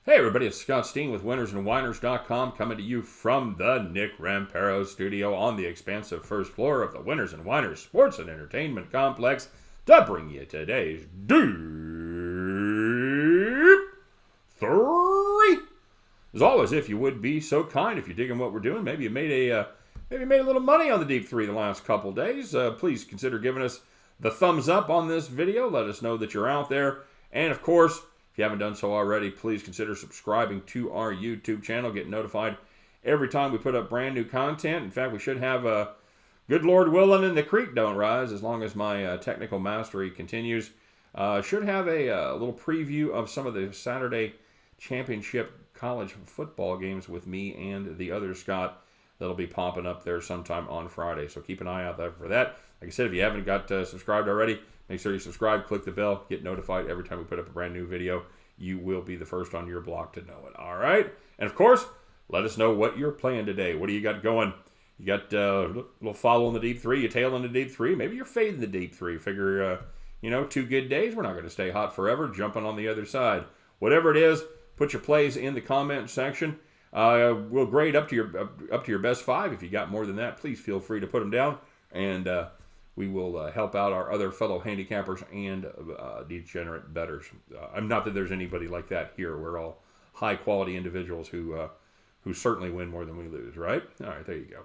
Hey everybody, it's Scott Steen with winnersandwhiners.com coming to you from the Nick Rampero studio on the expansive first floor of the Winners and Whiners Sports and Entertainment Complex to bring you today's Deep-3. As always, if you would be so kind, if you're digging what we're doing, maybe you made a little money on the Deep-3 the last couple days, please consider giving us the thumbs up on this video. Let us know that you're out there. And of course, if you haven't done so already, please consider subscribing to our YouTube channel. Get notified every time we put up brand new content. In fact, we should have a good Lord willing and the creek don't rise, as long as my technical mastery continues. Should have a little preview of some of the Saturday championship college football games with me and the other Scott that'll be popping up there sometime on Friday. So keep an eye out there for that. Like I said, if you haven't got subscribed already, make sure you subscribe, click the bell, get notified every time we put up a brand new video. You will be the first on your block to know it. All right? And of course, let us know what you're playing today. What do you got going? You got a little follow in the Deep-3, you tail in the Deep-3. Maybe you're fading the Deep-3. Figure, 2 good days. We're not going to stay hot forever, jumping on the other side. Whatever it is, put your plays in the comment section. We'll grade up to your best 5. If you got more than that, please feel free to put them down. And we will help out our other fellow handicappers and degenerate bettors. I'm not that there's anybody like that here. We're all high-quality individuals who certainly win more than we lose, right? All right, there you go.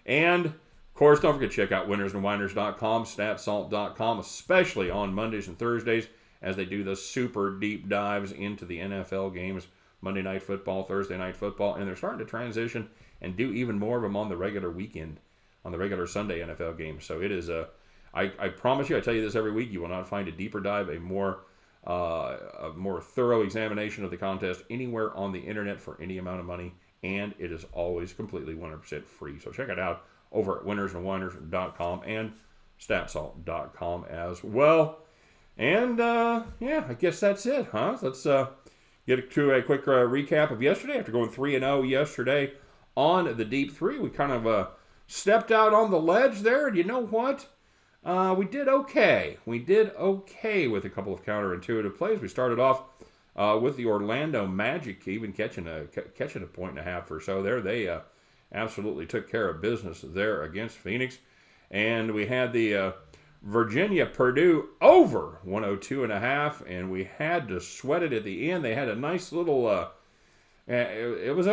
And, of course, don't forget to check out winnersandwhiners.com, statsalt.com, especially on Mondays and Thursdays as they do the super deep dives into the NFL games, Monday Night Football, Thursday Night Football, and they're starting to transition and do even more of them on the regular weekend, on the regular Sunday NFL games. So it is I promise you, I tell you this every week, you will not find a deeper dive, a more thorough examination of the contest anywhere on the internet for any amount of money, and it is always completely 100% free. So check it out over at winnersandwhiners.com and statsalt.com as well. And I guess that's it, huh? Let's get to a quick recap of yesterday. After going 3-0 yesterday on the Deep-3, we kind of stepped out on the ledge there, and you know what? We did okay. We did okay with a couple of counterintuitive plays. We started off with the Orlando Magic, even catching a 1.5 or so there. They absolutely took care of business there against Phoenix. And we had the Virginia-Purdue over 102.5, and we had to sweat it at the end. They had a nice little it was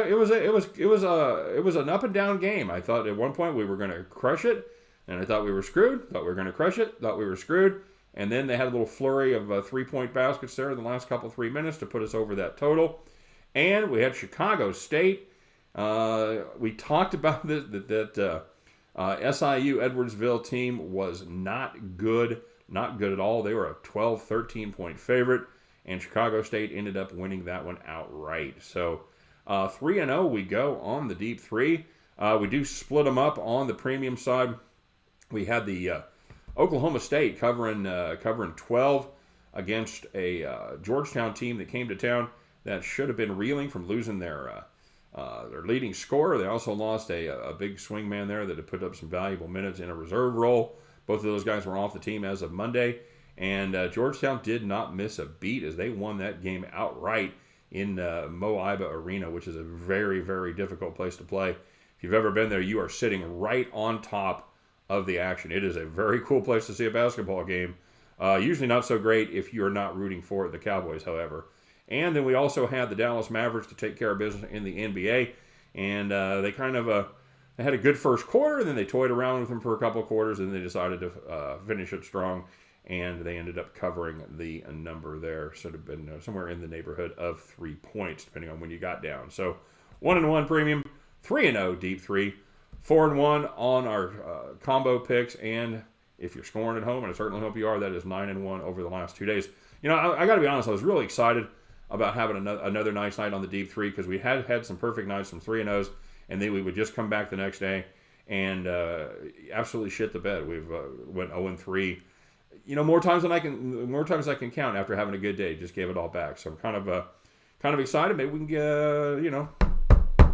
an up and down game. I thought at one point we were going to crush it, and I thought we were screwed. Thought we were going to crush it. Thought we were screwed. And then they had a little flurry of 3-point baskets there in the last 3 minutes to put us over that total. And we had Chicago State. We talked about this that SIU Edwardsville team was not good at all. They were a 12, 13-point favorite. And Chicago State ended up winning that one outright. So 3-0 we go on the Deep-3. We do split them up on the premium side. We had the Oklahoma State covering 12 against a Georgetown team that came to town that should have been reeling from losing their leading scorer. They also lost a big swing man there that had put up some valuable minutes in a reserve role. Both of those guys were off the team as of Monday. And Georgetown did not miss a beat as they won that game outright in Mo Iba Arena, which is a very, very difficult place to play. If you've ever been there, you are sitting right on top of the action. It is a very cool place to see a basketball game. Usually not so great if you're not rooting for the Cowboys, however. And then we also had the Dallas Mavericks to take care of business in the NBA. And they kind of they had a good first quarter, and then they toyed around with them for a couple of quarters, and they decided to finish it strong. And they ended up covering the number there. Should have been somewhere in the neighborhood of 3 points, depending on when you got down. So 1-1 premium, 3-0 Deep-3, 4-1 on our combo picks. And if you're scoring at home, and I certainly hope you are, that is 9-1 over the last 2 days. I got to be honest, I was really excited about having another nice night on the Deep-3 because we had some perfect nights, some 3-0s, and then we would just come back the next day and absolutely shit the bed. We've went 0-3. More times I can count after having a good day. Just gave it all back. So I'm kind of excited. Maybe we can get,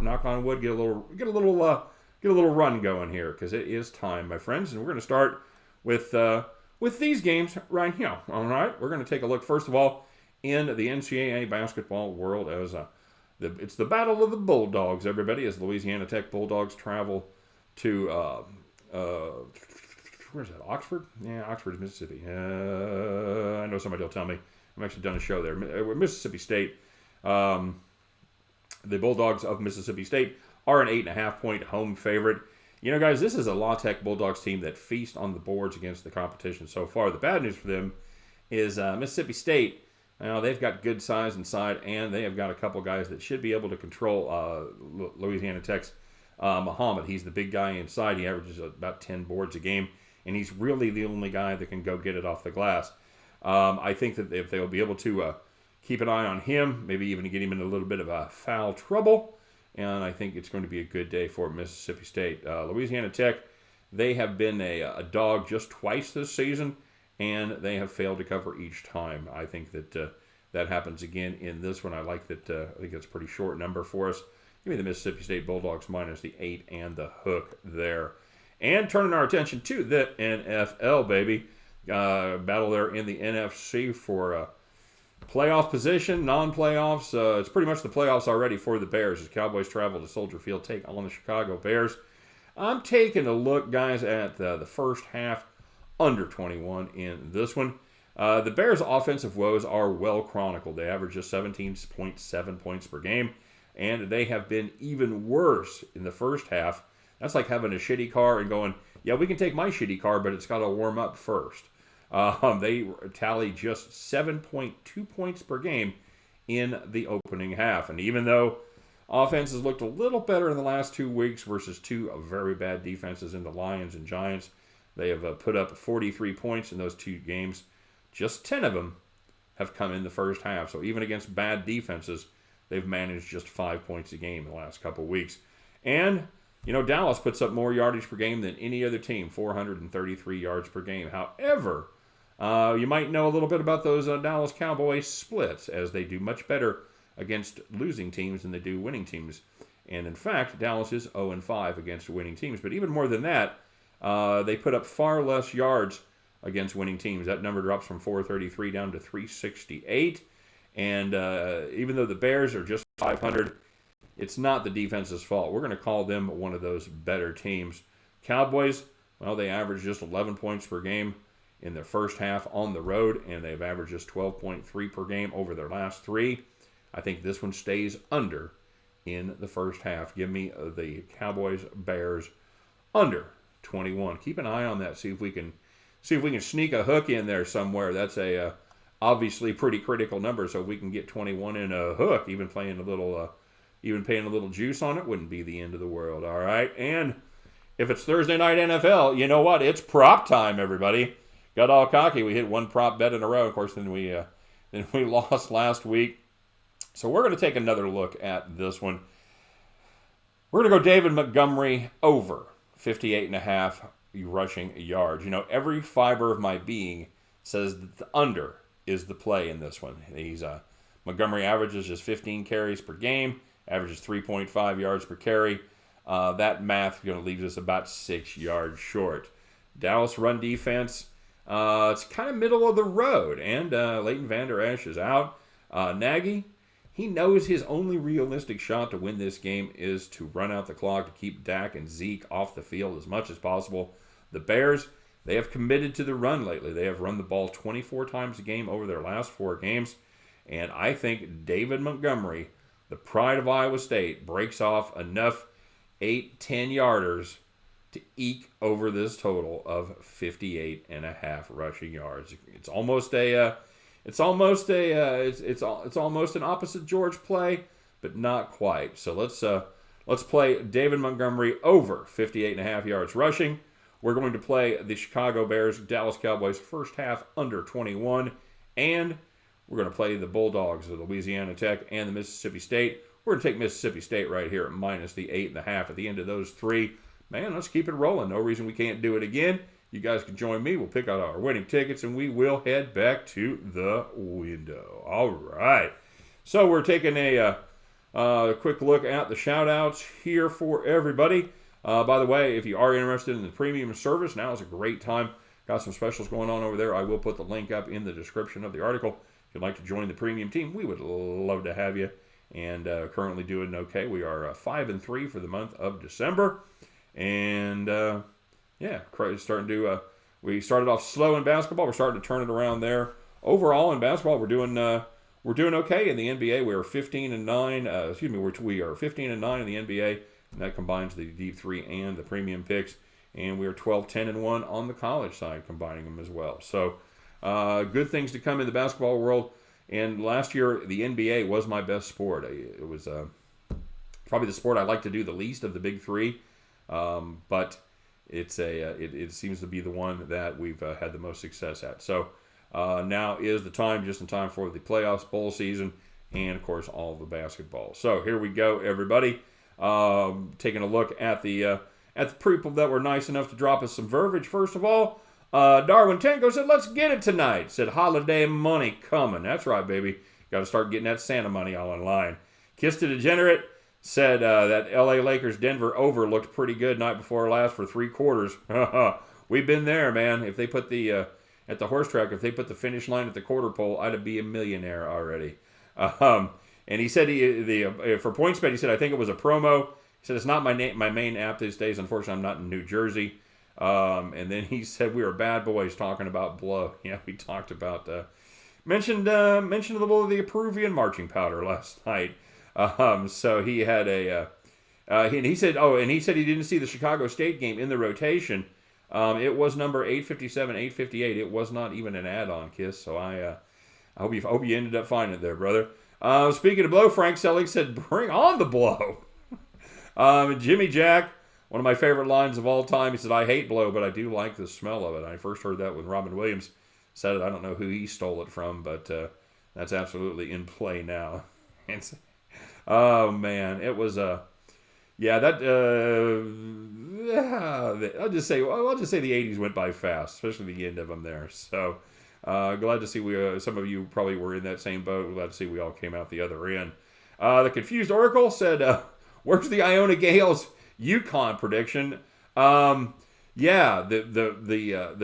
knock on wood, get a little run going here because it is time, my friends. And we're going to start with these games right here. All right, we're going to take a look first of all in the NCAA basketball world as it's the battle of the Bulldogs, everybody, as Louisiana Tech Bulldogs travel to, where's that, Oxford? Yeah, Oxford, Mississippi. I know somebody will tell me. I've actually done a show there. Mississippi State. The Bulldogs of Mississippi State are an 8.5-point home favorite. You know, guys, this is a La Tech Bulldogs team that feast on the boards against the competition so far. The bad news for them is Mississippi State. Now, they've got good size inside, and they have got a couple guys that should be able to control Louisiana Tech's Muhammad. He's the big guy inside. He averages about 10 boards a game, and he's really the only guy that can go get it off the glass. I think that if they'll be able to keep an eye on him, maybe even get him in a little bit of foul trouble, and I think it's going to be a good day for Mississippi State. Louisiana Tech, they have been a dog just twice this season, and they have failed to cover each time. I think that that happens again in this one. I like that. I think it's a pretty short number for us. Give me the Mississippi State Bulldogs minus the 8 and the hook there. And turning our attention to the NFL, baby. Battle there in the NFC for playoff position, non-playoffs. It's pretty much the playoffs already for the Bears as Cowboys travel to Soldier Field, take on the Chicago Bears. I'm taking a look, guys, at the first half under 21 in this one. The Bears' offensive woes are well chronicled. They average just 17.7 points per game, and they have been even worse in the first half. That's like having a shitty car and going, yeah, we can take my shitty car, but it's got to warm up first. They tally just 7.2 points per game in the opening half. And even though offenses looked a little better in the last 2 weeks versus two very bad defenses in the Lions and Giants, they have put up 43 points in those 2 games. Just 10 of them have come in the first half. So even against bad defenses, they've managed just 5 points a game in the last couple of weeks. And, you know, Dallas puts up more yardage per game than any other team, 433 yards per game. However, you might know a little bit about those Dallas Cowboys splits, as they do much better against losing teams than they do winning teams. And in fact, Dallas is 0-5 against winning teams. But even more than that, they put up far less yards against winning teams. That number drops from 433 down to 368. And even though the Bears are just 500, it's not the defense's fault. We're going to call them one of those better teams. Cowboys, well, they average just 11 points per game in their first half on the road, and they've averaged just 12.3 per game over their last 3. I think this one stays under in the first half. Give me the Cowboys Bears under 21. Keep an eye on that. See if we can sneak a hook in there somewhere. That's a obviously pretty critical number. So if we can get 21 in a hook, even paying a little juice on it wouldn't be the end of the world. All right. And if it's Thursday night NFL, you know what? It's prop time, everybody. Got all cocky. We hit one prop bet in a row. Of course, then we lost last week. So we're going to take another look at this one. We're going to go David Montgomery over 58.5 rushing yards. You know, every fiber of my being says that the under is the play in this one. Montgomery averages just 15 carries per game, averages 3.5 yards per carry. That math going to leave us about 6 yards short. Dallas run defense, it's kind of middle of the road, and Leighton Vander Esch is out. Nagy, he knows his only realistic shot to win this game is to run out the clock to keep Dak and Zeke off the field as much as possible. The Bears, they have committed to the run lately. They have run the ball 24 times a game over their last 4 games, and I think David Montgomery, the pride of Iowa State, breaks off enough 8-10 yarders to eke over this total of 58.5 rushing yards. It's almost an opposite George play, but not quite. So let's play David Montgomery over 58.5 yards rushing. We're going to play the Chicago Bears, Dallas Cowboys first half under 21, and we're going to play the Bulldogs of Louisiana Tech and the Mississippi State. We're going to take Mississippi State right here at minus the 8.5 at the end of those 3. Man, let's keep it rolling. No reason we can't do it again. You guys can join me. We'll pick out our winning tickets, and we will head back to the window. All right. So we're taking a quick look at the shout-outs here for everybody. By the way, if you are interested in the premium service, now is a great time. Got some specials going on over there. I will put the link up in the description of the article. If you'd like to join the premium team, we would love to have you. And currently doing okay. We are 5-3 for the month of December. And yeah, starting to. We started off slow in basketball. We're starting to turn it around there. Overall in basketball, we're doing okay. In the NBA, we are 15-9. We are 15-9 in the NBA, and that combines the Deep-3 and the premium picks. And we are 12-10-1 on the college side, combining them as well. So good things to come in the basketball world. And last year, the NBA was my best sport. It was probably the sport I like to do the least of the big three, but it seems to be the one that we've had the most success at. So now is the time, just in time for the playoffs, bowl season, and of course all of the basketball. So here we go, everybody. Taking a look at the people that were nice enough to drop us some verbiage. First of all, Darwin Tenko said, "Let's get it tonight." Said, "Holiday money coming." That's right, baby. Got to start getting that Santa money all in line. Kiss to Degenerate said that L.A. Lakers Denver over looked pretty good night before last for 3 quarters. We've been there, man. If they put the at the horse track, if they put the finish line at the quarter pole, I'd be a millionaire already. And he said for PointsBet, he said, "I think it was a promo." He said, "It's not my main app these days. Unfortunately, I'm not in New Jersey." And then he said, "We were bad boys talking about blow." Yeah, we talked about mentioned a little of the Peruvian marching powder last night. So he had he said he didn't see the Chicago State game in the rotation. It was number 857, 858. It was not even an add-on, Kiss. So I hope you ended up finding it there, brother. Speaking of blow, Frank Selig said, "Bring on the blow." Jimmy Jack, one of my favorite lines of all time, he said, "I hate blow, but I do like the smell of it." I first heard that when Robin Williams said it. I don't know who he stole it from, but that's absolutely in play now. Oh, man, it was I'll just say the 80s went by fast, especially the end of them there. So glad to see some of you probably were in that same boat. Glad to see we all came out the other end. The Confused Oracle said, "Where's the Iona Gales UConn prediction?" The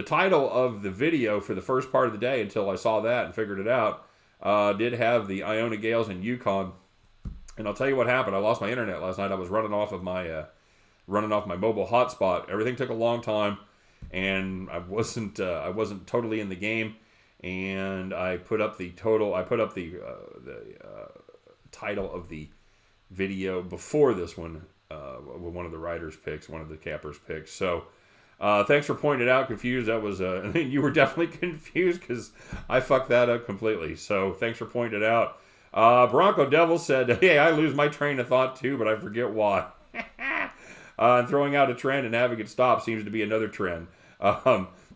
title of the video for the first part of the day, until I saw that and figured it out, did have the Iona Gales and UConn. And I'll tell you what happened. I lost my internet last night. I was running off my mobile hotspot. Everything took a long time, and I wasn't totally in the game. And I put up the total. I put up the title of the video before this one. With one of the writers' picks, one of the cappers' picks. So, thanks for pointing it out, Confused. That was, you were definitely confused because I fucked that up completely. So, thanks for pointing it out. Bronco Devil said, "Hey, I lose my train of thought too, but I forget why." And throwing out a trend and having it stop seems to be another trend.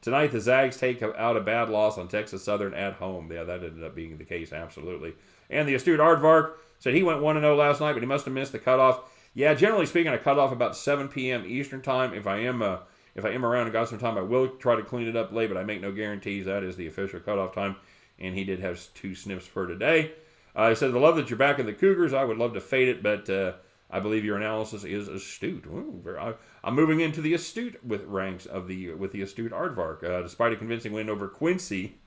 Tonight, the Zags take out a bad loss on Texas Southern at home. Yeah, that ended up being the case, absolutely. And the astute Aardvark said he went 1-0 last night, but he must have missed the cutoff. Yeah, generally speaking, I cut off about 7 p.m. Eastern time. If I am around and got some time, I will try to clean it up late, but I make no guarantees. That is the official cutoff time, and he did have 2 sniffs for today. He said, "I love that you're back in the Cougars. I would love to fade it, but I believe your analysis is astute." Ooh, I'm moving into the astute ranks with the astute Aardvark. Despite a convincing win over Quincy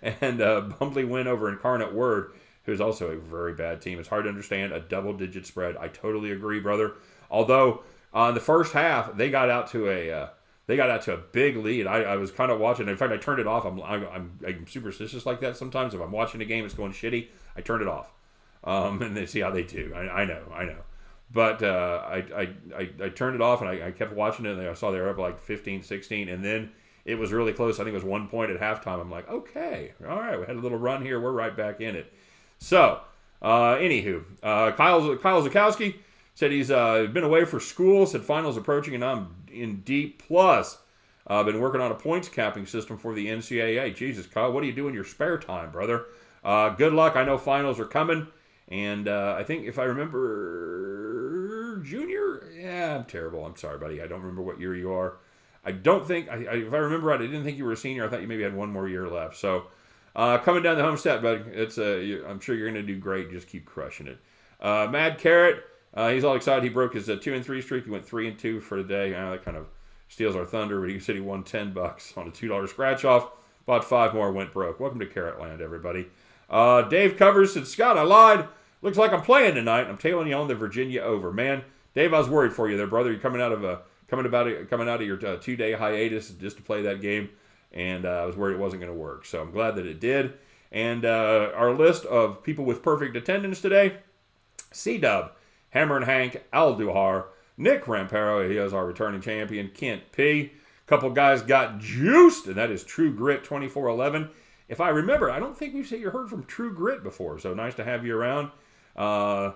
and a bumbly win over Incarnate Word, who's also a very bad team. It's hard to understand a double-digit spread. I totally agree, brother. Although in the first half they got out to a big lead. I was kind of watching. In fact, I turned it off. I'm superstitious like that sometimes. If I'm watching a game, it's going shitty, I turn it off, and then see how they do. I know. But I turned it off and I kept watching it. And I saw they were up like 15-16, and then it was really close. I think it was 1 point at halftime. I'm like, okay, all right, we had a little run here. We're right back in it. So, anywho, Kyle Zakowski said he's been away for school, said finals approaching, and I'm in Deep+. Been working on a points capping system for the NCAA. Jesus, Kyle, what do you do in your spare time, brother? Good luck. I know finals are coming, and I think if I remember, junior? Yeah, I'm terrible. I'm sorry, buddy. I don't remember what year you are. I don't think, if I remember right, I didn't think you were a senior. I thought you maybe had 1 more year left. So, coming down the home step, but I'm sure you're going to do great. Just keep crushing it. Mad Carrot, he's all excited. He broke his 2-3 streak. He went 3-2 for the day. That kind of steals our thunder, but he said he won $10 on a $2 scratch off. Bought 5 more, went broke. Welcome to Carrot Land, everybody. Dave Covers said, Scott, I lied. Looks like I'm playing tonight. I'm tailing you on the Virginia over. Man, Dave, I was worried for you there, brother. You're coming out of your 2-day hiatus just to play that game, and I was worried it wasn't going to work. So I'm glad that it did. And our list of people with perfect attendance today: C-Dub, Hammer and Hank, Al Duhar, Nick Rampero, he is our returning champion, Kent P. Couple guys got juiced, and that is True Grit 2411. If I remember, I don't think we've heard from True Grit before, so nice to have you around. If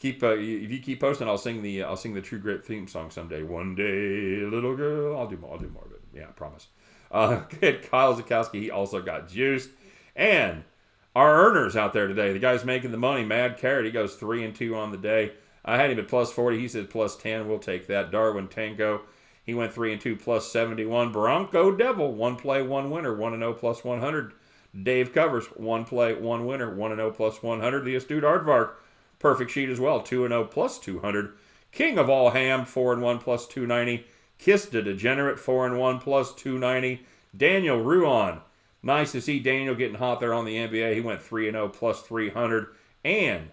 you keep posting, I'll sing the True Grit theme song someday. One day, little girl. I'll do more of it. Yeah, I promise. Kyle Zakowski, he also got juiced. And our earners out there today, the guy's making the money, Mad Carrot, he goes 3-2 on the day. I had him at plus 40. He said plus 10. We'll take that. Darwin Tango, he went 3-2 plus 71. Bronco Devil, 1 play, 1 winner, 1-0 plus 100. Dave Covers, 1 play, 1 winner, 1-0 plus 100. The astute Aardvark, perfect sheet as well, 2-0 plus 200. King of all ham, 4-1 plus 290. Kiss the Degenerate, 4-1 plus 290. Daniel Ruan, nice to see Daniel getting hot there on the NBA. He went 3-0 plus 300. And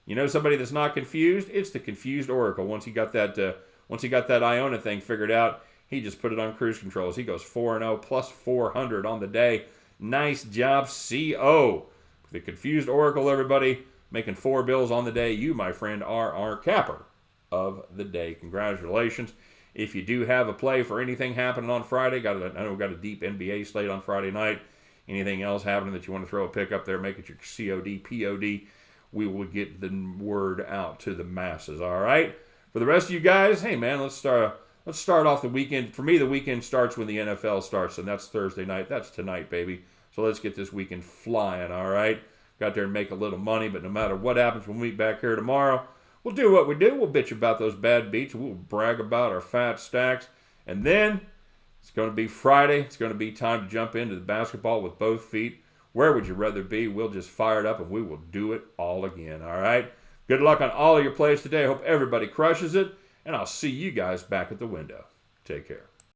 you know somebody that's not confused? It's the Confused Oracle. Once he got that Iona thing figured out, he just put it on cruise controls. He goes 4-0 plus 400 on the day. Nice job, CO. The Confused Oracle, everybody, making 4 bills on the day. You, my friend, are our capper of the day. Congratulations. If you do have a play for anything happening on Friday, I know we've got a deep NBA slate on Friday night. Anything else happening that you want to throw a pick up there, make it your COD, POD. We will get the word out to the masses, all right? For the rest of you guys, hey, man, let's start off the weekend. For me, the weekend starts when the NFL starts, and that's Thursday night. That's tonight, baby. So let's get this weekend flying, all right? Got there and make a little money, but no matter what happens, we'll meet back here tomorrow. We'll do what we do. We'll bitch about those bad beats. We'll brag about our fat stacks. And then it's going to be Friday. It's going to be time to jump into the basketball with both feet. Where would you rather be? We'll just fire it up, and we will do it all again, all right? Good luck on all of your plays today. I hope everybody crushes it, and I'll see you guys back at the window. Take care.